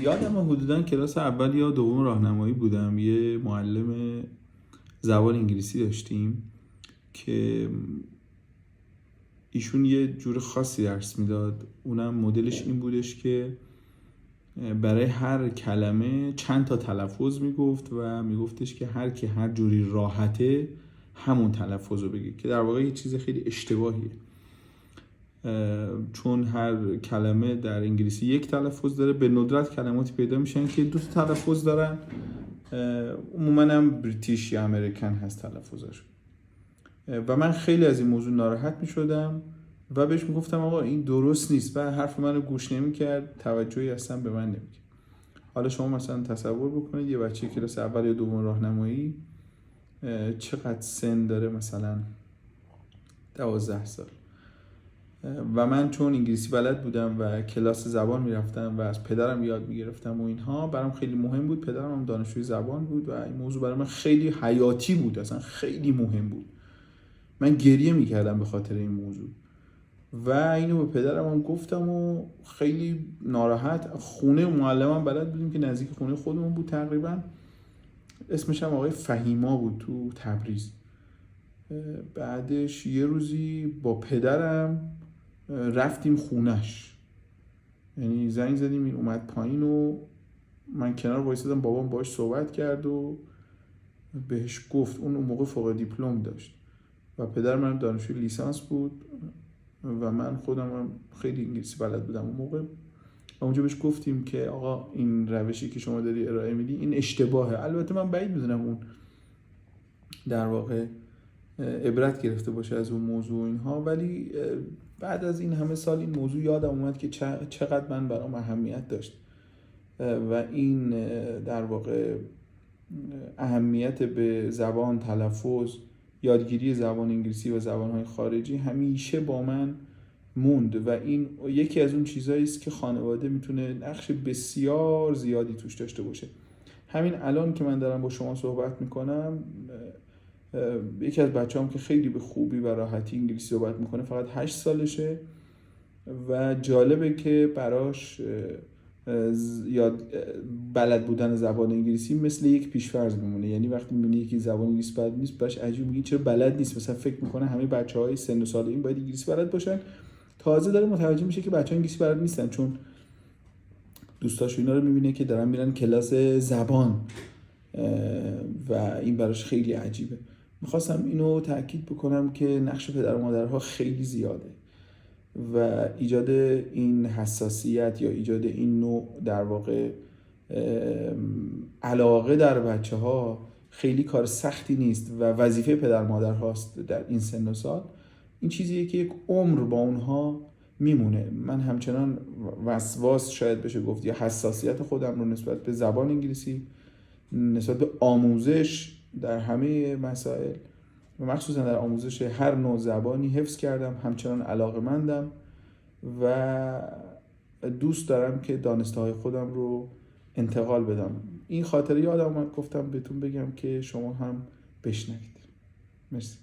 یادم حدوداً کلاس اول یا دوم راهنمایی بودم، یه معلم زبان انگلیسی داشتیم که ایشون یه جور خاصی درس میداد. اونم مدلش این بودش که برای هر کلمه چند تا تلفظ میگفت و میگفتش که هر کی هر جوری راحته همون تلفظ رو بگه، که در واقع یه چیز خیلی اشتباهیه، چون هر کلمه در انگلیسی یک تلفظ داره. به ندرت کلماتی پیدا میشن که دو تا تلفظ دارن، عموما هم بریتیش یا امریکن هست تلفظش. و من خیلی از این موضوع ناراحت میشدم و بهش میگفتم آقا این درست نیست و حرف منو گوش نمیکرد، توجهی اصلا به من نمیکرد. حالا شما مثلا تصور بکنید یه بچه کلاس اول یا دوم راهنمایی چقدر سن داره، مثلا 12 سال، و من چون انگلیسی بلد بودم و کلاس زبان میرفتم و از پدرم یاد میگرفتم و اینها، برام خیلی مهم بود. پدرم هم دانشجوی زبان بود و این موضوع برای من خیلی حیاتی بود، اصلا خیلی مهم بود. من گریه میکردم به خاطر این موضوع و اینو به پدرم هم گفتم و خیلی ناراحت. خونه معلمم بلد بودیم که نزدیک خونه خودمون بود تقریبا، اسمش هم آقای فهیما بود تو تبریز. بعدش یه روزی با پدرم رفتیم خونش، یعنی زنگ زدیم این اومد پایین و من کنار وایسادم، بابام باهاش صحبت کرد و بهش گفت. اون موقع فوق دیپلم داشت و پدر من دانشجوی لیسانس بود و من خودم هم خیلی انگلیسی بلد بودم اون موقع. و اونجا بهش گفتیم که آقا این روشی که شما داری ارائه میدی این اشتباهه. البته من بعید میدونم اون در واقع عبرت گرفته باشه از اون موضوع اینها، ولی بعد از این همه سال این موضوع یادم اومد که چقدر من برام اهمیت داشت و این در واقع اهمیت به زبان، تلفظ، یادگیری زبان انگلیسی و زبان‌های خارجی همیشه با من موند و این یکی از اون چیزایی است که خانواده میتونه نقش بسیار زیادی توش داشته باشه. همین الان که من دارم با شما صحبت میکنم، یکی از بچه‌هام که خیلی به خوبی و راحتی انگلیسی صحبت میکنه، فقط 8 سالشه و جالبه که براش یاد بلد بودن زبان انگلیسی مثل یک پیش‌فرض میمونه. یعنی وقتی میبینی یکی زبان انگلیسی بلد نیست، باش عجیب میگی چرا بلد نیست، مثلا فکر میکنه همه بچه‌های سن و سال این باید انگلیسی بلد باشن. تازه داره متوجه میشه که بچه‌ها انگلیسی بلد نیستن، چون دوستاش اینا رو میبینه که دارن میرن کلاس زبان و این براش خیلی عجیبه. میخواستم اینو تاکید بکنم که نقش پدر و مادرها خیلی زیاده و ایجاد این حساسیت یا ایجاد این نوع در واقع علاقه در بچه ها خیلی کار سختی نیست و وظیفه پدر مادر هاست در این سن و سال. این چیزیه که یک عمر با اونها میمونه. من همچنان وسواس شاید بشه گفت یا حساسیت خودم رو نسبت به زبان انگلیسی، نسبت به آموزش در همه مسائل و مخصوصا در آموزش هر نوع زبانی حفظ کردم. همچنان علاقه‌مندم و دوست دارم که دانسته‌های خودم رو انتقال بدم. این خاطره یادم اومد گفتم بهتون بگم که شما هم بشنوید. مرسی.